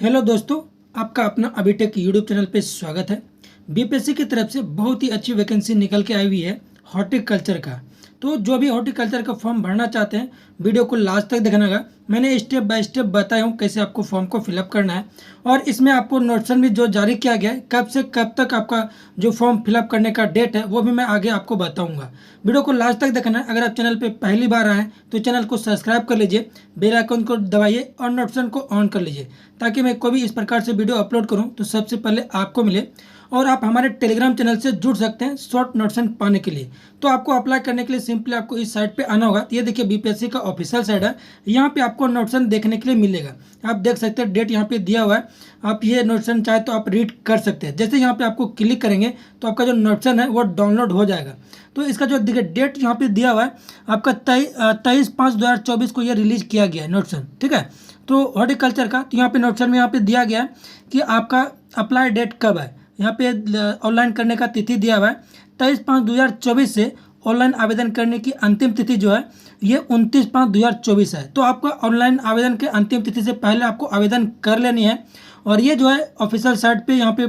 Hello दोस्तों, आपका अपना अभिटेक यूट्यूब चैनल पे स्वागत है। बीपीएससी की तरफ से बहुत ही अच्छी वैकेंसी निकल के आई हुई है हॉर्टिकल्चर का। तो जो भी हॉर्टिकल्चर का फॉर्म भरना चाहते हैं वीडियो को लास्ट तक देखना होगा। मैंने स्टेप बाय स्टेप बताया हूँ कैसे आपको फॉर्म को फिलअप करना है, और इसमें आपको नोटिफिकेशन भी जो जारी किया गया है कब से कब तक आपका जो फॉर्म फिलअप करने का डेट है वो भी मैं आगे आपको बताऊंगा। वीडियो को लास्ट तक देखना है। अगर आप चैनल पे पहली बार आए तो चैनल को सब्सक्राइब कर लीजिए, बेल आइकन को दबाइए और नोटिफिकेशन को ऑन कर लीजिए, ताकि मैं कोई भी इस प्रकार से वीडियो अपलोड करूं तो सबसे पहले आपको मिले। और आप हमारे टेलीग्राम चैनल से जुड़ सकते हैं शॉर्ट नोटिफिकेशन पाने के लिए। तो आपको अप्लाई करने के लिए सिंपली आपको इस साइट पे आना होगा। ये देखिए बीपीएससी का ऑफिशियल साइट है, यहाँ पे आपको नोटिफिकेशन देखने के लिए मिलेगा। आप देख सकते हैं डेट यहाँ पे दिया हुआ है, आप ये नोटिफिकेशन चाहे तो आप रीड कर सकते हैं। जैसे यहाँ पे आपको क्लिक करेंगे तो आपका जो नोटिफिकेशन है वो डाउनलोड हो जाएगा। तो इसका जो देखिए डेट यहाँ पे दिया हुआ है आपका 23/5/2024 को ये रिलीज किया गया है नोटिफिकेशन, ठीक है। तो हॉर्टिकल्चर का तो यहाँ पे नोटिफिकेशन में यहाँ पे दिया गया है कि आपका अप्लाई डेट कब है। यहाँ पे ऑनलाइन करने का तिथि दिया हुआ है 23/5/2024 से ऑनलाइन आवेदन करने की अंतिम तिथि जो है ये 29/5/2024 है। तो आपका ऑनलाइन आवेदन के अंतिम तिथि से पहले आपको आवेदन कर लेनी है। और ये जो है ऑफिशियल साइट पे यहाँ पे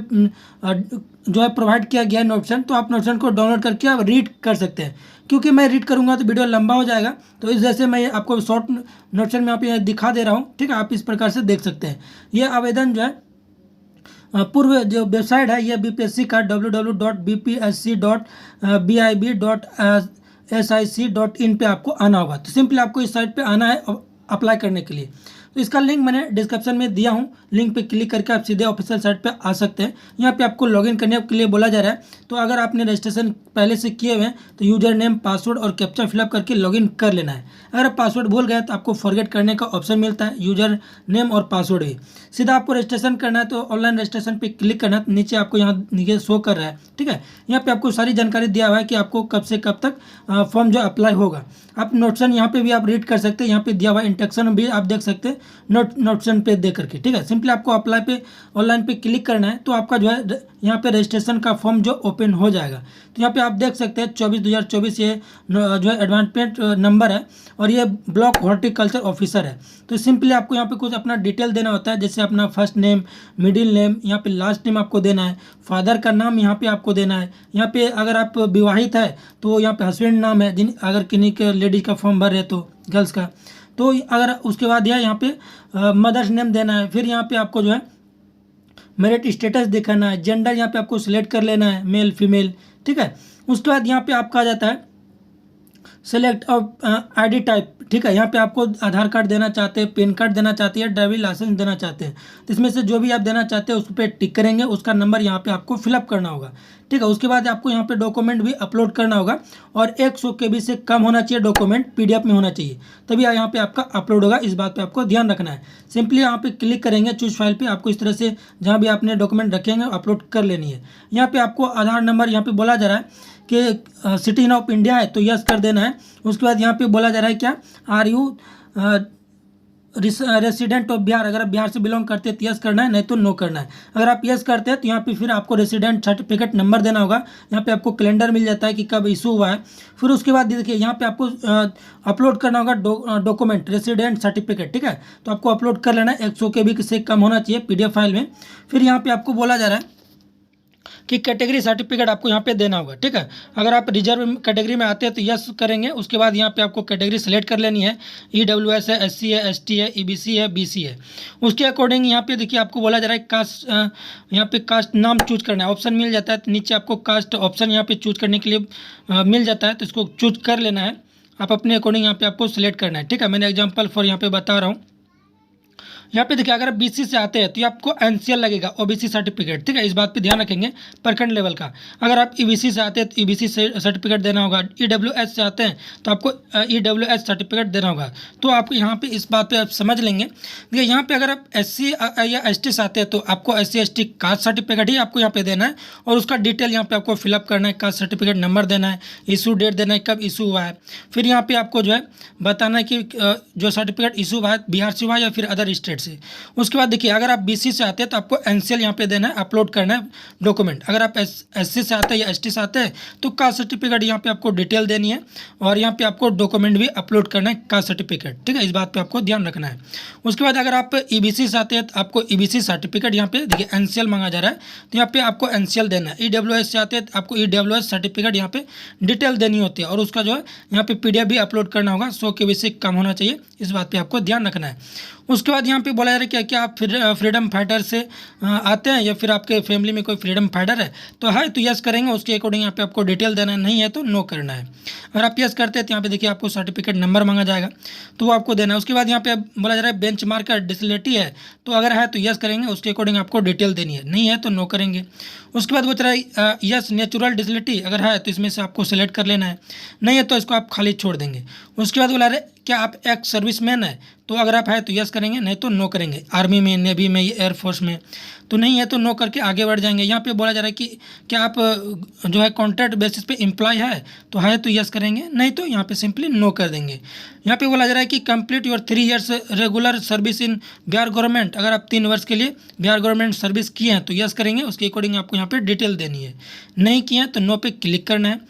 जो है प्रोवाइड किया गया है नोटिफिकेशन। तो आप नोटिफिकेशन को डाउनलोड करके आप रीड कर सकते हैं। क्योंकि मैं रीड करूंगा तो वीडियो लंबा हो जाएगा, तो इस वजह से मैं आपको शॉर्ट नोटिफिकेशन में यहाँ पे दिखा दे रहा हूँ, ठीक है। आप इस प्रकार से देख सकते हैं। ये आवेदन जो है पूर्व जो वेबसाइट है ये बीपीएससी का www.bpsc.bib.sic.in पे आपको आना होगा। तो सिंपली आपको इस साइट पे आना है अप्लाई करने के लिए। तो इसका लिंक मैंने डिस्क्रिप्शन में दिया हूँ, लिंक पे क्लिक करके आप सीधे ऑफिशियल साइट पे आ सकते हैं। यहाँ पे आपको लॉगिन करने के लिए बोला जा रहा है। तो अगर आपने रजिस्ट्रेशन पहले से किए हुए हैं तो यूजर नेम, पासवर्ड और कैप्चा फिलअप करके लॉगिन कर लेना है। अगर आप पासवर्ड भूल गए तो आपको फॉरगेट करने का ऑप्शन मिलता है, यूजर नेम और पासवर्ड भी। सीधा आपको रजिस्ट्रेशन करना है तो ऑनलाइन रजिस्ट्रेशन पे क्लिक करना है। नीचे आपको यहाँ नीचे शो कर रहा है, ठीक है। यहाँ पे आपको सारी जानकारी दिया हुआ है कि आपको कब से कब तक फॉर्म जो अप्लाई होगा। आप नोटिफिकेशन यहाँ पे भी आप रीड कर सकते हैं, यहाँ पे दिया हुआ इंस्ट्रक्शन भी आप देख सकते हैं नोटिफिकेशन पे दे करके, ठीक है। सिंपली आपको अप्लाई पे ऑनलाइन पे क्लिक करना है तो आपका जो है यहाँ पे रजिस्ट्रेशन का फॉर्म जो ओपन हो जाएगा। तो यहाँ पे आप देख सकते हैं 24/2024 ये जो है एडवांसमेंट नंबर है और ये ब्लॉक हॉर्टिकल्चर ऑफिसर है। तो सिंपली आपको यहाँ पे कुछ अपना डिटेल देना होता है, जैसे अपना फर्स्ट नेम, मिडिल नेम, यहाँ पे लास्ट नेम आपको देना है, फादर का नाम यहाँ पे आपको देना है। यहाँ पे अगर आप विवाहित है तो यहाँ पे हस्बैंड नाम है, जिन अगर किन्हीं के लेडीज का फॉर्म भर रहे तो गर्ल्स का। तो अगर उसके बाद यहाँ पे मदर्स नेम देना है। फिर यहाँ पे आपको जो है मेरिट स्टेटस दिखाना है, जेंडर यहाँ पे आपको सिलेक्ट कर लेना है, मेल फीमेल, ठीक है। उसके बाद यहाँ पे आपका आ जाता है सेलेक्ट आईडी टाइप, ठीक है। यहाँ पे आपको आधार कार्ड देना चाहते हैं, पैन कार्ड देना चाहते हैं, ड्राइविंग लाइसेंस देना चाहते हैं। तो इसमें से जो भी आप देना चाहते हैं उस पर टिक करेंगे, उसका नंबर यहाँ पे आपको फिलअप करना होगा, ठीक है। उसके बाद आपको यहाँ पे डॉक्यूमेंट भी अपलोड करना होगा और 100 KB से कम होना चाहिए डॉक्यूमेंट, PDF में होना चाहिए, तभी यहाँ पे आपका अपलोड होगा। इस बात पे आपको ध्यान रखना है। सिंपली यहाँ पे क्लिक करेंगे चूज फाइल पे, आपको इस तरह से जहाँ भी आपने डॉक्यूमेंट रखेंगे अपलोड कर लेनी है। यहाँ पे आपको आधार नंबर यहाँ पे बोला जा रहा है कि सिटीजन ऑफ इंडिया है तो यस कर देना है। उसके बाद यहाँ पे बोला जा रहा है क्या are you resident of Bihar, अगर आप बिहार से बिलोंग करते हैं तो यस करना है, नहीं तो नो करना है। अगर आप यस करते हैं तो यहाँ पे फिर आपको रेसिडेंट सर्टिफिकेट नंबर देना होगा। यहाँ पे आपको कैलेंडर मिल जाता है कि कब इशू हुआ है। फिर उसके बाद देखिए यहाँ पे आपको अपलोड करना होगा डॉक्यूमेंट रेसिडेंट सर्टिफिकेट, ठीक है। तो आपको अपलोड कर लेना है, 100 KB से कम होना चाहिए PDF फाइल में। फिर यहाँ पे आपको बोला जा रहा है कि कैटेगरी सर्टिफिकेट आपको यहाँ पे देना होगा, ठीक है। अगर आप रिजर्व कैटेगरी में आते हैं तो यस करेंगे। उसके बाद यहाँ पे आपको कैटेगरी सेलेक्ट कर लेनी है, EWS है, SC है, ST है, EBC है, BC है। उसके अकॉर्डिंग यहाँ पे देखिए आपको बोला जा रहा है कास्ट, यहाँ पे कास्ट नाम चूज करना है, ऑप्शन मिल जाता है। तो नीचे आपको कास्ट ऑप्शन यहाँ पे चूज करने के लिए मिल जाता है, तो इसको चूज कर लेना है। आप अपने अकॉर्डिंग यहाँ पे आपको सिलेक्ट करना है, ठीक है। मैंने एग्जाम्पल फॉर यहाँ पे बता रहा हूँ। यहाँ पे देखिए अगर आप BC से आते हैं तो आपको NCL लगेगा, OBC सर्टिफिकेट, ठीक है। इस बात पे ध्यान रखेंगे प्रखंड लेवल का। अगर आप EBC से आते हैं तो EBC सर्टिफिकेट देना होगा। EWS से आते हैं तो आपको EWS सर्टिफिकेट देना होगा। तो आप यहाँ पे इस बात पे आप समझ लेंगे। देखिए यहाँ पे अगर आप SC या ST से आते हैं तो आपको SC ST कास्ट सर्टिफिकेट ही आपको यहाँ पे देना है और उसका डिटेल यहाँ पे आपको फिलअप करना है, कास्ट सर्टिफिकेट नंबर देना है, इशू डेट देना है, कब इशू हुआ है। फिर यहाँ पे आपको जो है बताना है कि जो सर्टिफिकेट इशू हुआ है बिहार से हुआ है या फिर अदर स्टेट से। उसके बाद देखिए अगर आप बीसी से आते हैं तो आपको एनसीएल यहाँ पे देना है, अपलोड करना है डॉक्यूमेंट। अगर आप एससी से आते हैं या एसटी से आते हैं तो कास्ट सर्टिफिकेट यहाँ पे आपको डिटेल देनी है और यहाँ पे आपको डॉक्यूमेंट भी अपलोड करना है, कास्ट सर्टिफिकेट, ठीक है, इस बात पे आपको ध्यान रखना है। उसके बाद अगर आप ईबीसी से आते हैं तो आपको ईबीसी सर्टिफिकेट यहाँ पे देखिए एनसीएल मांगा जा रहा है, तो यहाँ पे आपको एनसीएल देना है। ईडब्ल्यूएस से आते हैं तो आपको ईडब्ल्यूएस सर्टिफिकेट यहाँ पे डिटेल देनी होती है और उसका जो है यहाँ पे पीडीएफ भी अपलोड करना होगा, 100 KB से कम होना चाहिए, इस बात पे आपको ध्यान रखना है। उसके बाद यहाँ पे बोला जा रहा है कि क्या आप फ्रीडम फाइटर से आते हैं या फिर आपके फैमिली में कोई फ्रीडम फाइटर है, तो है तो यस करेंगे, उसके अकॉर्डिंग यहाँ पे आपको डिटेल देना है, नहीं है तो नो करना है। अगर आप यस करते हैं तो यहाँ पे देखिए आपको सर्टिफिकेट नंबर मांगा जाएगा तो वो आपको देना है। उसके बाद यहाँ पे बोला जा रहा है बेंच मार्क डिसबिलिटी है, तो अगर है तो यस करेंगे, उसके अकॉर्डिंग आपको डिटेल देनी है, नहीं है तो नो करेंगे। उसके बाद बच रहा है यस नेचुरल डिसबिलिटी, अगर है तो इसमें से आपको सेलेक्ट कर लेना है, नहीं है तो इसको आप खाली छोड़ देंगे। उसके बाद बोला रहे क्या आप एक्स सर्विसमैन है, तो अगर आप है तो यस करेंगे, नहीं तो नो करेंगे। आर्मी में, नेवी में, एयरफोर्स में, तो नहीं है तो नो करके आगे बढ़ जाएंगे। यहाँ पे बोला जा रहा है कि क्या आप जो है कॉन्ट्रैक्ट बेसिस पे एम्प्लॉय है तो यस करेंगे, नहीं तो यहाँ पे सिंपली नो कर देंगे। यहाँ पे बोला जा रहा है कि complete your 3 years regular service in Bihar government, अगर आप 3 वर्ष के लिए बिहार गवर्नमेंट सर्विस किए हैं तो यस करेंगे, उसके अकॉर्डिंग आपको यहाँ पे डिटेल देनी है। नहीं किए हैं तो नो पे क्लिक करना है।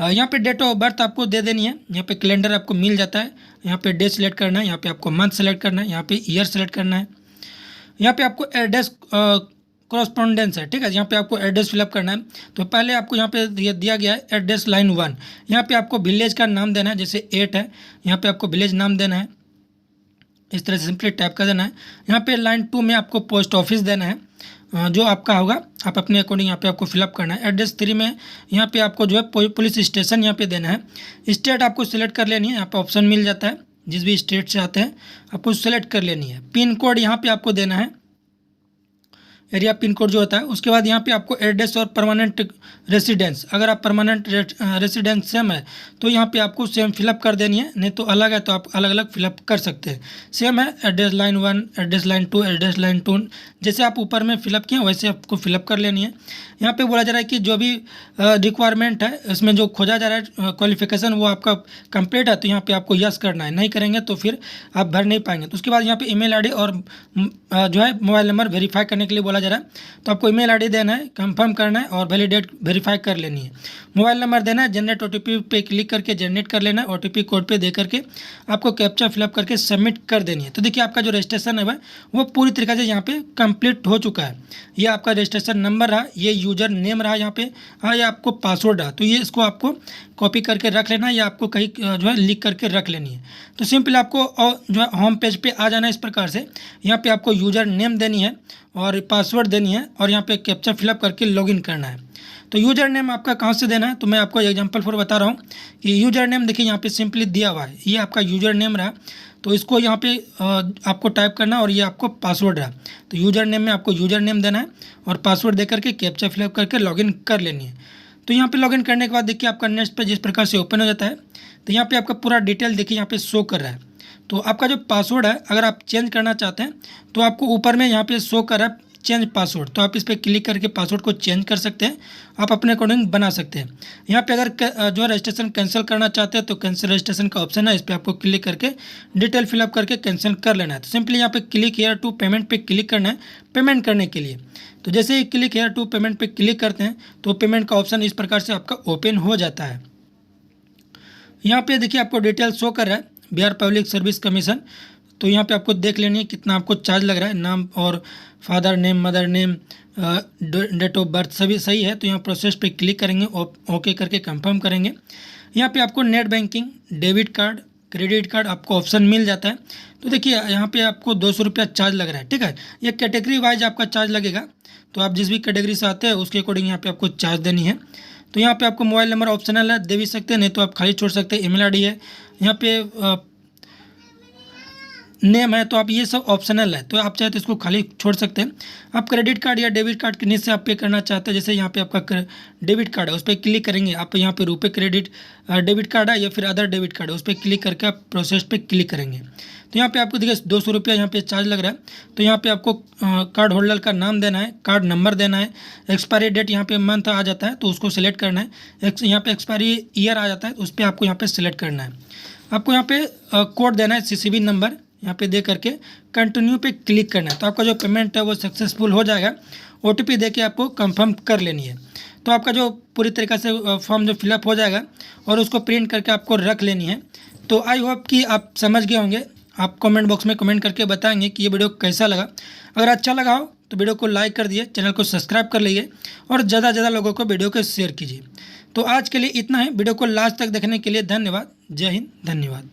यहाँ पे डेट ऑफ बर्थ आपको दे देनी है, यहाँ पे कैलेंडर आपको मिल जाता है, यहाँ पे डे सेलेक्ट करना है, यहाँ पे आपको मंथ सेलेक्ट करना है, यहाँ पे ईयर सेलेक्ट करना है। यहाँ पे आपको एड्रेस कॉरस्पॉन्डेंस है, ठीक है, यहाँ पे आपको एड्रेस फिलअप करना है। तो पहले आपको यहाँ पे दिया गया है एड्रेस लाइन 1, यहाँ पे आपको विलेज का नाम देना है, जैसे 8 है, यहाँ पे आपको विलेज नाम देना है, इस तरह से सिंपली टाइप कर देना है। यहाँ पे लाइन 2 में आपको पोस्ट ऑफिस देना है, जो आपका होगा आप अपने अकॉर्डिंग यहाँ पे आपको फिलअप करना है। एड्रेस 3 में यहाँ पे आपको जो है पुलिस स्टेशन यहाँ पे देना है। स्टेट आपको सिलेक्ट कर लेनी है, यहाँ पे ऑप्शन मिल जाता है, जिस भी स्टेट से आते हैं आपको सेलेक्ट कर लेनी है। पिन कोड यहाँ पे आपको देना है, एरिया पिन कोड जो होता है। उसके बाद यहाँ पे आपको एड्रेस और परमानेंट रेसिडेंस, अगर आप परमानेंट रेसिडेंस सेम है तो यहाँ पे आपको सेम फिलअप कर देनी है, नहीं तो अलग है तो आप अलग अलग फिलअप कर सकते हैं। सेम है address line 1, address line 2, address line 2, जैसे आप ऊपर में फिलअप किए वैसे आपको फिलअप कर लेनी है। यहाँ पे बोला जा रहा है कि जो भी रिक्वायरमेंट है इसमें जो खोजा जा रहा है क्वालिफिकेशन वो आपका कंप्लीट है, तो यहाँ पे आपको यस करना है, नहीं करेंगे तो फिर आप भर नहीं पाएंगे। तो उसके बाद यहाँ पे ईमेल आईडी और जो है मोबाइल नंबर वेरीफाई करने के लिए बोला जा रहा है, तो आपको ईमेल आईडी देना है, कंफर्म करना है और वैलिडेट वेरीफाई कर लेनी है। मोबाइल नंबर देना है, जनरेट ओटीपी पे क्लिक करके जनरेट कर लेना है, ओटीपी कोड पे दे करके आपको कैप्चा फिलअप करके सबमिट कर देनी है। तो देखिए आपका जो रजिस्ट्रेशन है वो पूरी तरीके से यहाँ पे कंप्लीट हो चुका है। ये आपका रजिस्ट्रेशन नंबर रहा, ये यूजर नेम रहा यहाँ पे, हाँ ये आपको पासवर्ड रहा, तो ये इसको आपको कॉपी करके रख लेना है या आपको कहीं जो है लिख करके रख लेनी है। तो सिंपल आपको जो है होम पेज पे आ जाना है। इस प्रकार से यहाँ पे आपको यूजर नेम देनी है और पासवर्ड देनी है और यहाँ पे कैप्चा फिलअप करके लॉगिन करना है। तो यूजर नेम आपका कहाँ से देना है, तो मैं आपको एग्जांपल फॉर बता रहा हूँ कि यूजर नेम देखिए यहाँ पे सिंपली दिया हुआ है, ये आपका यूजर नेम रहा, तो इसको यहाँ पे आपको टाइप करना और ये आपको पासवर्ड रहा। तो यूजर नेम में आपको यूजर नेम देना है और पासवर्ड दे करके कैप्चा फिलअप करके लॉगिन कर लेनी है। तो यहाँ पे लॉगिन करने के बाद देखिए आपका नेक्स्ट पेज इस प्रकार से ओपन हो जाता है। तो यहाँ पे आपका पूरा डिटेल देखिए यहाँ पे शो कर रहा है। तो आपका जो पासवर्ड है अगर आप चेंज करना चाहते हैं तो आपको ऊपर में यहाँ पे शो कर रहा है चेंज पासवर्ड, तो आप इस पर क्लिक करके पासवर्ड को चेंज कर सकते हैं, आप अपने अकॉर्डिंग बना सकते हैं। यहाँ पे अगर जो है रजिस्ट्रेशन कैंसिल करना चाहते हैं तो कैंसिल रजिस्ट्रेशन का ऑप्शन है, इस पर आपको क्लिक करके डिटेल फिलअप करके कैंसिल कर लेना है। तो सिंपली यहाँ पे क्लिक हेयर टू पेमेंट पे क्लिक करना है पेमेंट करने के लिए। तो जैसे ही क्लिक हेयर टू पेमेंट पे क्लिक करते हैं तो पेमेंट का ऑप्शन इस प्रकार से आपका ओपन हो जाता है। यहाँ पे देखिए आपको डिटेल शो कर रहा है बिहार पब्लिक सर्विस कमीशन, तो यहाँ पे आपको देख लेनी है कितना आपको चार्ज लग रहा है। नाम और father name, mother name, date of birth सभी सही है, तो यहाँ प्रोसेस पे क्लिक करेंगे, ओके करके कंफर्म करेंगे। यहाँ पे आपको net banking, debit card, credit card आपको ऑप्शन मिल जाता है। तो देखिए यहाँ पे आपको 200 रुपया चार्ज लग रहा है, ठीक है। ये कैटेगरी वाइज आपका चार्ज लगेगा, तो आप जिस भी कैटेगरी से आते हैं उसके अकॉर्डिंग यहाँ पे आपको चार्ज देनी है। तो यहाँ पे आपको मोबाइल नंबर ऑप्शनल है, दे भी सकते हैं, नहीं तो आप खाली छोड़ सकते हैं। ईमेल आईडी है, यहाँ पे नेम है, तो आप ये सब ऑप्शनल है, तो आप चाहे तो इसको खाली छोड़ सकते हैं। आप क्रेडिट कार्ड या डेबिट कार्ड किन्हीं से आप पे करना चाहते हैं, जैसे यहाँ पे आपका डेबिट कार्ड है उस पर क्लिक करेंगे, आप यहाँ पे रुपए क्रेडिट डेबिट कार्ड है या फिर अदर डेबिट कार्ड है उस पर क्लिक करके आप प्रोसेस पे क्लिक करेंगे। तो यहाँ पे आपको देखिए 200 रुपया यहाँ पे चार्ज लग रहा है। तो यहाँ पे आपको कार्ड होल्डर का नाम देना है, कार्ड नंबर देना है, एक्सपायरी डेट यहाँ पे मंथ आ जाता है तो उसको सिलेक्ट करना है, यहाँ पे एक्सपायरी ईयर आ जाता है तो उस पर आपको यहाँ पे सिलेक्ट करना है। आपको यहाँ पे कोड देना है, CCV नंबर, यहाँ पे दे करके कंटिन्यू पे क्लिक करना है। तो आपका जो पेमेंट है वो सक्सेसफुल हो जाएगा। OTP दे के आपको कंफर्म कर लेनी है। तो आपका जो पूरी तरीक़ा से फॉर्म जो फिलअप हो जाएगा और उसको प्रिंट करके आपको रख लेनी है। तो आई होप कि आप समझ गए होंगे। आप कमेंट बॉक्स में कमेंट करके बताएंगे कि ये वीडियो कैसा लगा। अगर अच्छा लगा हो तो वीडियो को लाइक कर दिए, चैनल को सब्सक्राइब कर लीजिए और ज़्यादा से ज़्यादा लोगों को वीडियो को शेयर कीजिए। तो आज के लिए इतना है। वीडियो को लास्ट तक देखने के लिए धन्यवाद। जय हिंद, धन्यवाद।